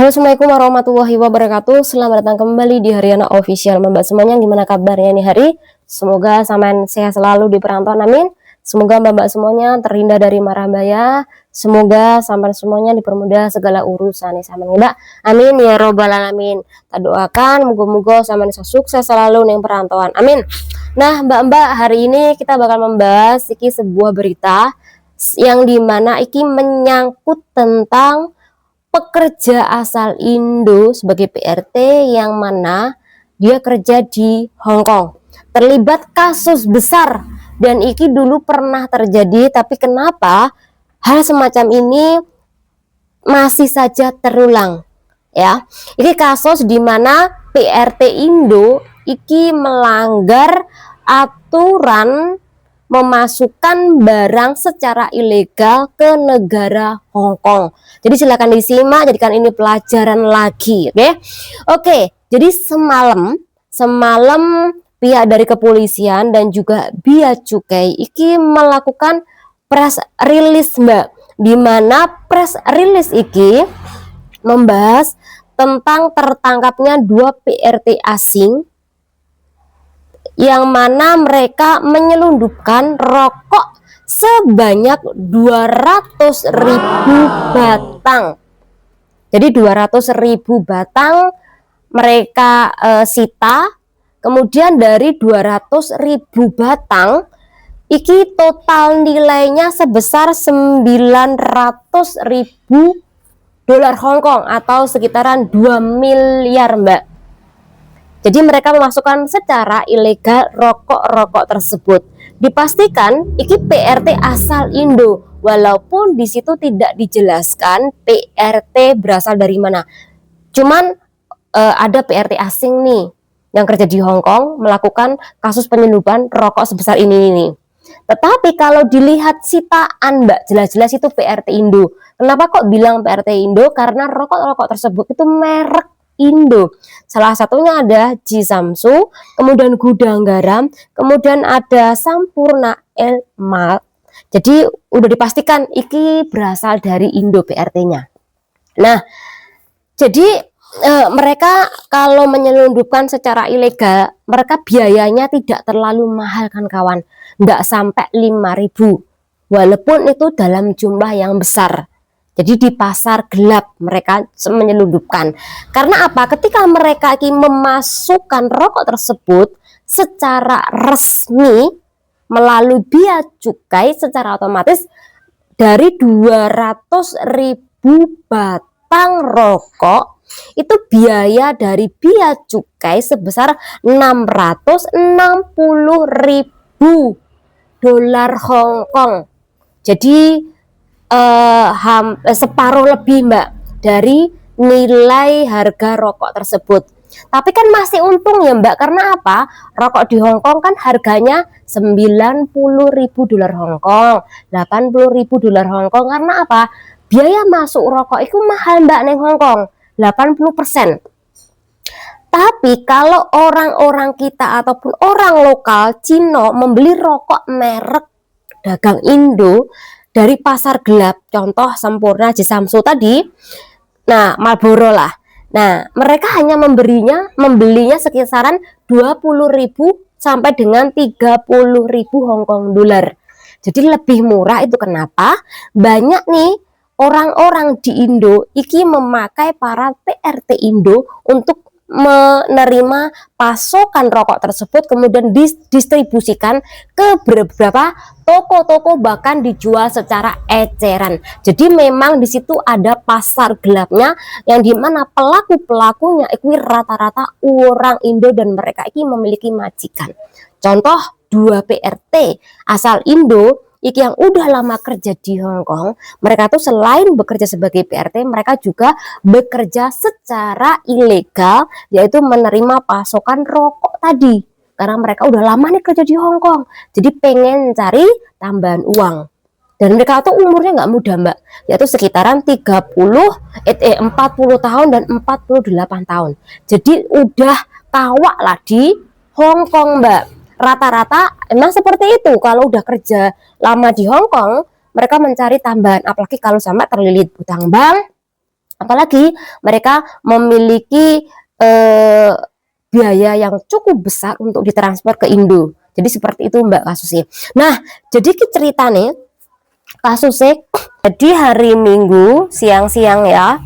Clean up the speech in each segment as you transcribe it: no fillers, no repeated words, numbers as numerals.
Halo, assalamualaikum warahmatullahi wabarakatuh. Selamat datang kembali di Haryana Official. Mbak semuanya, gimana kabarnya nih hari? Semoga sampean sehat selalu di perantauan, amin. Semoga mbak semuanya terhindar dari mara bahaya. Semoga sampean semuanya dipermudah segala urusan nih sampean mbak. Amin ya robbal alamin. Kita doakan moga-moga sampean bisa sukses selalu nih perantauan, amin. Nah mbak-mbak, hari ini kita bakal membahas sebuah berita yang dimana iki menyangkut tentang pekerja asal Indo sebagai PRT yang mana dia kerja di Hong Kong, terlibat kasus besar, dan iki dulu pernah terjadi, tapi kenapa hal semacam ini masih saja terulang ya. Ini kasus dimana PRT Indo iki melanggar aturan memasukkan barang secara ilegal ke negara Hong Kong. Jadi silakan disimak, jadikan ini pelajaran lagi, oke? Oke, jadi semalam pihak dari kepolisian dan juga Bea Cukai iki melakukan press release, Mbak, di mana press release iki membahas tentang tertangkapnya 2 PRT asing yang mana mereka menyelundupkan rokok sebanyak 200.000 batang. Jadi 200.000 batang mereka sita. Kemudian dari 200.000 batang iki total nilainya sebesar 900.000 dolar Hong Kong atau sekitaran 2 miliar, Mbak. Jadi mereka memasukkan secara ilegal rokok-rokok tersebut. Dipastikan iki PRT asal Indo, walaupun di situ tidak dijelaskan PRT berasal dari mana. Cuman ada PRT asing nih yang kerja di Hong Kong melakukan kasus penyelundupan rokok sebesar ini. Tetapi kalau dilihat sitaan, Mbak, jelas-jelas itu PRT Indo. Kenapa kok bilang PRT Indo? Karena rokok-rokok tersebut itu merek Indo. Salah satunya ada Jisamsu, kemudian Gudang Garam, kemudian ada Sampurna El Malt. Jadi udah dipastikan iki berasal dari Indo PRT-nya. Nah, jadi mereka kalau menyelundupkan secara ilegal, mereka biayanya tidak terlalu mahal kan kawan, nggak sampai 5.000, walaupun itu dalam jumlah yang besar. Jadi di pasar gelap mereka menyelundupkan. Karena apa? Ketika mereka ingin memasukkan rokok tersebut secara resmi melalui Bea Cukai, secara otomatis dari 200.000 batang rokok itu biaya dari Bea Cukai sebesar 660.000 dolar Hong Kong. Jadi separuh lebih, Mbak, dari nilai harga rokok tersebut. Tapi kan masih untung ya, Mbak, karena apa? Rokok di Hong Kong kan harganya 90.000 dolar Hong Kong, 80.000 dolar Hong Kong. Karena apa? Biaya masuk rokok itu mahal, Mbak, neng Hong Kong, 80%. Tapi kalau orang-orang kita ataupun orang lokal Cina membeli rokok merek dagang Indo dari pasar gelap, contoh Sampurna, Jisamsu tadi, nah Marlboro lah. Nah, mereka hanya membelinya sekisaran 20.000 sampai dengan 30.000 Hong Kong dolar. Jadi lebih murah. Itu kenapa banyak nih orang-orang di Indo iki memakai para PRT Indo untuk menerima pasokan rokok tersebut, kemudian didistribusikan ke beberapa toko-toko, bahkan dijual secara eceran. Jadi memang di situ ada pasar gelapnya yang dimana pelaku-pelakunya itu rata-rata orang Indo dan mereka ini memiliki majikan. Contoh 2 PRT asal Indo iki yang udah lama kerja di Hong Kong, mereka tuh selain bekerja sebagai PRT, mereka juga bekerja secara ilegal, yaitu menerima pasokan rokok tadi. Karena mereka udah lama nih kerja di Hong Kong, jadi pengen cari tambahan uang. Dan mereka tuh umurnya nggak muda, Mbak, yaitu sekitaran 40 tahun dan 48 tahun. Jadi udah kawak lah di Hong Kong, Mbak. Rata-rata emang seperti itu. Kalau udah kerja lama di Hong Kong, mereka mencari tambahan, apalagi kalau sampai terlilit hutang bank Apalagi mereka memiliki biaya yang cukup besar untuk ditransfer ke Indo. Jadi seperti itu Mbak kasusnya. Nah, jadi cerita nih kasusnya. Jadi hari Minggu siang-siang ya,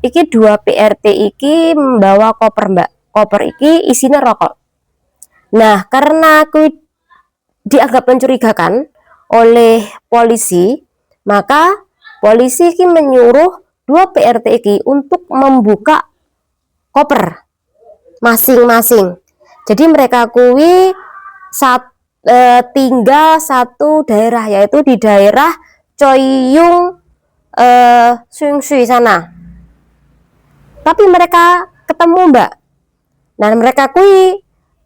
iki dua PRT iki membawa koper Mbak. Koper iki isinya rokok. Nah, karena aku dianggap mencurigakan oleh polisi, maka polisi iki menyuruh dua PRT iki untuk membuka koper masing-masing. Jadi mereka tinggal satu daerah, yaitu di daerah Choyung Sungsui sana. Tapi mereka ketemu Mbak. Nah mereka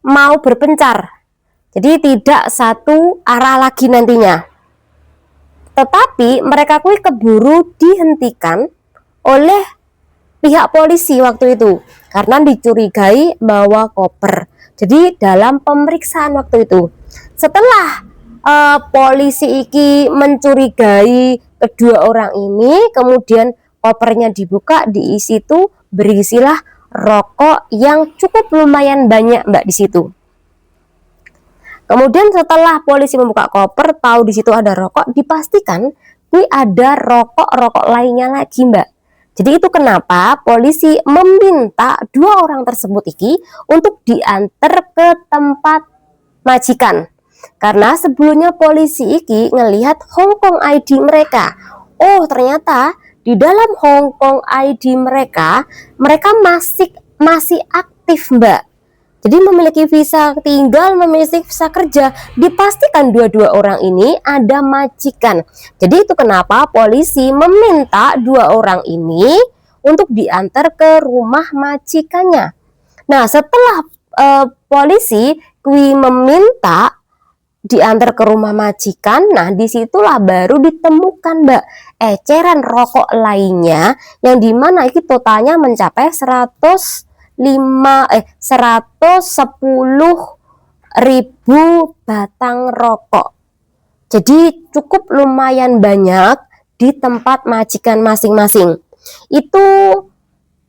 mau berpencar. Jadi tidak satu arah lagi nantinya. Tetapi mereka keburu dihentikan oleh pihak polisi waktu itu karena dicurigai bawa koper. Jadi dalam pemeriksaan waktu itu, setelah polisi iki mencurigai kedua orang ini, kemudian kopernya dibuka, diisi itu berisilah rokok yang cukup lumayan banyak Mbak di situ. Kemudian setelah polisi membuka koper, tahu di situ ada rokok, dipastikan ini ada rokok lainnya lagi Mbak. Jadi itu kenapa polisi meminta dua orang tersebut iki untuk diantar ke tempat majikan. Karena sebelumnya polisi iki ngelihat Hong Kong ID mereka. Oh ternyata di dalam Hong Kong ID mereka masih aktif Mbak. Jadi memiliki visa tinggal, memiliki visa kerja. Dipastikan dua-dua orang ini ada majikan. Jadi itu kenapa polisi meminta dua orang ini untuk diantar ke rumah majikannya. Nah setelah polisi meminta diantar ke rumah majikan, nah disitulah baru ditemukan Mbak eceran rokok lainnya yang dimana itu totalnya mencapai 110.000 batang rokok. Jadi cukup lumayan banyak di tempat majikan masing-masing. Itu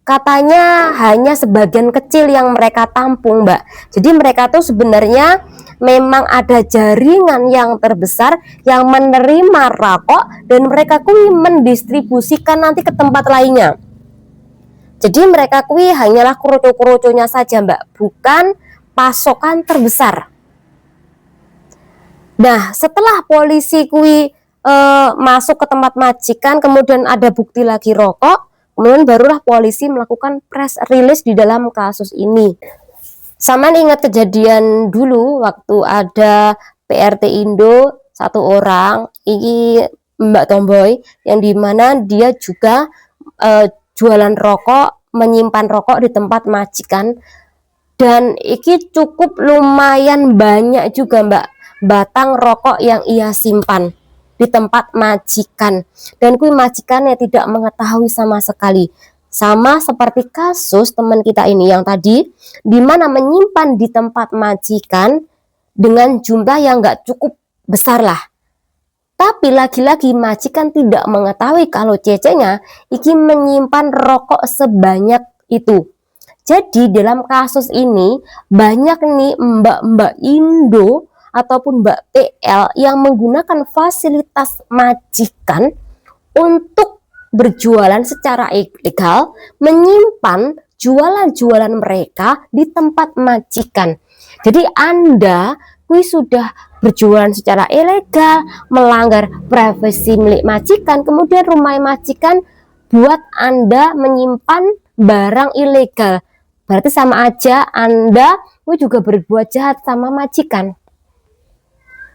katanya hanya sebagian kecil yang mereka tampung Mbak. Jadi mereka tuh sebenarnya memang ada jaringan yang terbesar yang menerima rokok dan mereka mendistribusikan nanti ke tempat lainnya. Jadi mereka hanyalah kroco-kroconya saja Mbak, bukan pasokan terbesar. Nah setelah polisi masuk ke tempat majikan, kemudian ada bukti lagi rokok, kemudian barulah polisi melakukan press release di dalam kasus ini. Sama ingat kejadian dulu waktu ada PRT Indo satu orang, ini Mbak Tomboy, yang dimana dia juga jualan rokok, menyimpan rokok di tempat majikan, dan ini cukup lumayan banyak juga Mbak batang rokok yang ia simpan di tempat majikan, dan majikannya tidak mengetahui sama sekali. Sama seperti kasus teman kita ini yang tadi, dimana menyimpan di tempat majikan dengan jumlah yang gak cukup besar lah. Tapi lagi-lagi majikan tidak mengetahui kalau cecenya iki menyimpan rokok sebanyak itu. Jadi dalam kasus ini banyak nih mbak-mbak Indo ataupun mbak PL yang menggunakan fasilitas majikan untuk berjualan secara ilegal, menyimpan jualan-jualan mereka di tempat majikan. Jadi Anda sudah berjualan secara ilegal, melanggar privasi milik majikan, kemudian rumah majikan buat Anda menyimpan barang ilegal. Berarti sama aja Anda juga berbuat jahat sama majikan.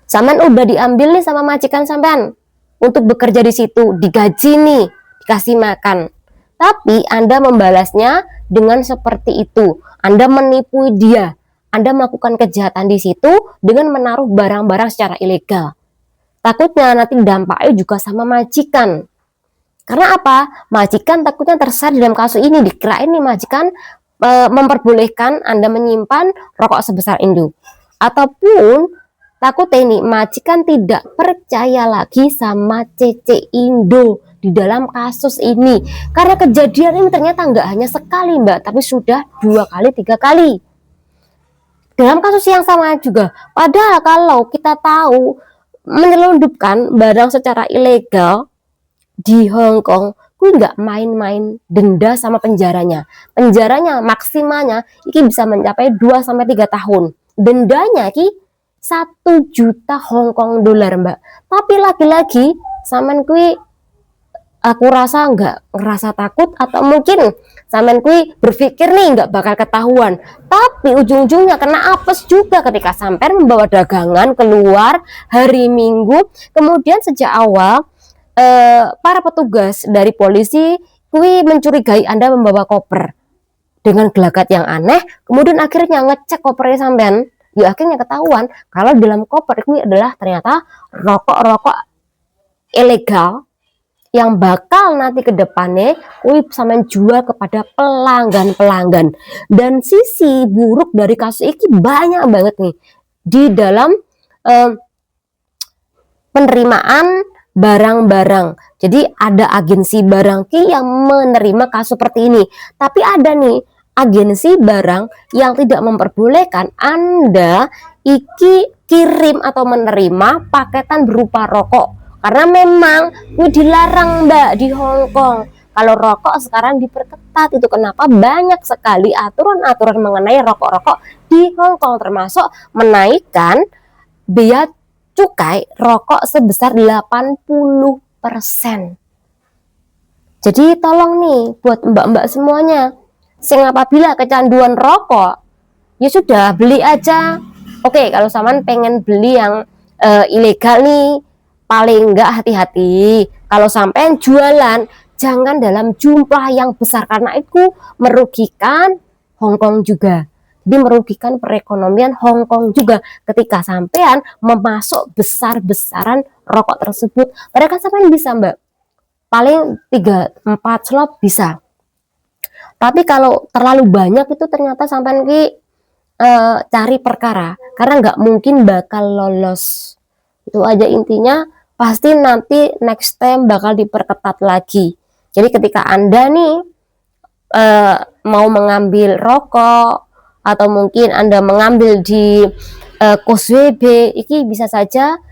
Sampean udah diambil nih sama majikan sampean untuk bekerja di situ, digaji nih, dikasih makan. Tapi Anda membalasnya dengan seperti itu. Anda menipu dia. Anda melakukan kejahatan di situ dengan menaruh barang-barang secara ilegal. Takutnya nanti dampaknya juga sama majikan. Karena apa? Majikan takutnya tersesat dalam kasus ini. Dikirain nih majikan memperbolehkan Anda menyimpan rokok sebesar Indo. Ataupun takutnya ini majikan tidak percaya lagi sama Cece Indo. di dalam kasus ini. Karena kejadian ini ternyata nggak hanya sekali Mbak, tapi sudah 2 kali, 3 kali. Dalam kasus yang sama juga. Padahal kalau kita tahu menyelundupkan barang secara ilegal di Hong Kong, gue nggak main-main denda sama penjaranya. Penjaranya maksimalnya iki bisa mencapai 2-3 tahun. Dendanya iki 1 juta Hong Kong dolar Mbak. Tapi lagi-lagi samen kui aku rasa nggak ngerasa takut, atau mungkin samen kui berpikir nih nggak bakal ketahuan, tapi ujung-ujungnya kena apes juga ketika sampai membawa dagangan keluar hari Minggu. Kemudian sejak awal para petugas dari polisi kui mencurigai Anda membawa koper dengan gelagat yang aneh, kemudian akhirnya ngecek kopernya sampean, ya akhirnya ketahuan kalau dalam koper itu adalah ternyata rokok-rokok ilegal yang bakal nanti ke depannya kui sampean jual kepada pelanggan-pelanggan. Dan sisi buruk dari kasus ini banyak banget nih di dalam penerimaan barang-barang. Jadi ada agensi barang yang menerima kasus seperti ini. Tapi ada nih agensi barang yang tidak memperbolehkan Anda kirim atau menerima paketan berupa rokok. Karena memang dilarang Mbak di Hong Kong. Kalau rokok sekarang diperketat, itu kenapa banyak sekali aturan-aturan mengenai rokok-rokok di Hong Kong, termasuk menaikkan biaya cukai rokok sebesar 80%. Jadi tolong nih buat mbak-mbak semuanya, sing apabila kecanduan rokok, ya sudah beli aja. Oke, kalau saman pengen beli yang ilegal nih, paling enggak hati-hati. Kalau sampai jualan, jangan dalam jumlah yang besar, karena itu merugikan Hong Kong juga. Jadi merugikan perekonomian Hong Kong juga ketika sampean memasok besar-besaran rokok tersebut. Padahal kan sampean bisa Mbak, paling 3-4 slop bisa. Tapi kalau terlalu banyak itu ternyata sampean cari perkara, karena nggak mungkin bakal lolos. Itu aja intinya. Pasti nanti next time bakal diperketat lagi. Jadi ketika Anda nih mau mengambil rokok, atau mungkin Anda mengambil di Causeway Bay, ini bisa saja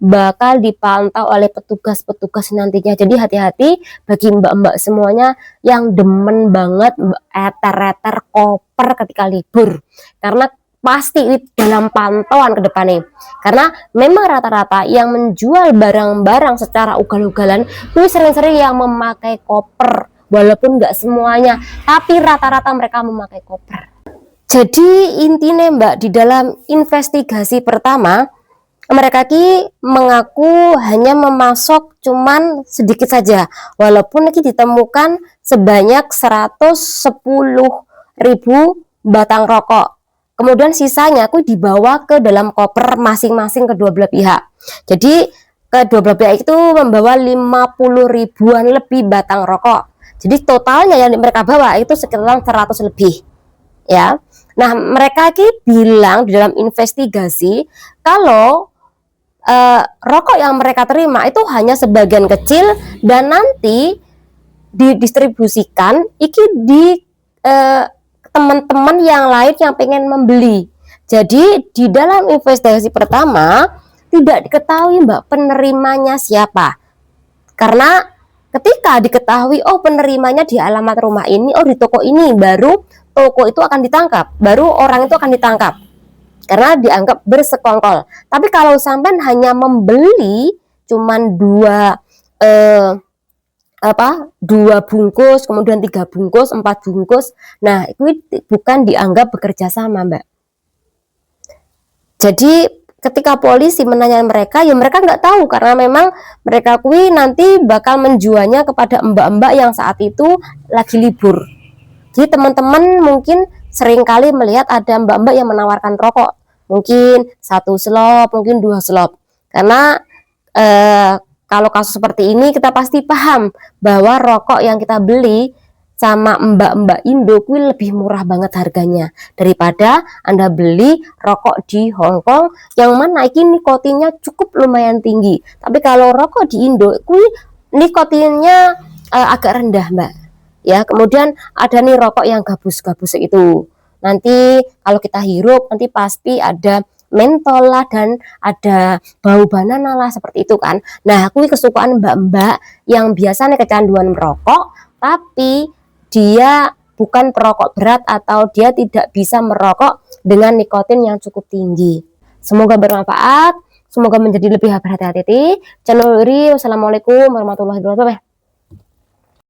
bakal dipantau oleh petugas-petugas nantinya. Jadi hati-hati bagi mbak-mbak semuanya yang demen banget eter-eter koper ketika libur. Karena pasti dalam pantauan ke depannya, karena memang rata-rata yang menjual barang-barang secara ugal-ugalan itu sering-sering yang memakai koper, walaupun nggak semuanya, tapi rata-rata mereka memakai koper. Jadi intinya Mbak, di dalam investigasi pertama mereka mengaku hanya memasok cuman sedikit saja, walaupun ditemukan sebanyak 110.000 batang rokok. Kemudian sisanya dibawa ke dalam koper masing-masing kedua belah pihak. Jadi kedua belah pihak itu membawa 50 ribuan lebih batang rokok. Jadi totalnya yang mereka bawa itu sekitar 100 lebih. Ya. Nah, mereka bilang di dalam investigasi kalau rokok yang mereka terima itu hanya sebagian kecil, dan nanti didistribusikan di teman-teman yang lain yang pengen membeli. Jadi di dalam investigasi pertama tidak diketahui Mbak penerimanya siapa. Karena ketika diketahui oh penerimanya di alamat rumah ini, oh di toko ini, baru toko itu akan ditangkap, baru orang itu akan ditangkap. Karena dianggap bersekongkol. Tapi kalau sampai hanya membeli cuman 2 bungkus, kemudian 3 bungkus, 4 bungkus, nah itu bukan dianggap bekerja sama Mbak. Jadi ketika polisi menanya mereka, ya mereka nggak tahu, karena memang mereka nanti bakal menjualnya kepada mbak-mbak yang saat itu lagi libur. Jadi teman-teman mungkin seringkali melihat ada mbak-mbak yang menawarkan rokok, mungkin 1 slop, mungkin 2 slop, karena kalau kasus seperti ini kita pasti paham bahwa rokok yang kita beli sama mbak-mbak Indo lebih murah banget harganya daripada Anda beli rokok di Hong Kong yang mana ini nikotinnya cukup lumayan tinggi. Tapi kalau rokok di Indo nikotinnya agak rendah Mbak. Ya, kemudian ada nih rokok yang gabus-gabus itu. Nanti kalau kita hirup nanti pasti ada mentol lah dan ada bau banana lah seperti itu kan. Nah, aku kesukaan mbak-mbak yang biasanya kecanduan merokok tapi dia bukan perokok berat atau dia tidak bisa merokok dengan nikotin yang cukup tinggi. Semoga bermanfaat, semoga menjadi lebih berhati-hati. Channel Uri, wassalamualaikum warahmatullahi wabarakatuh.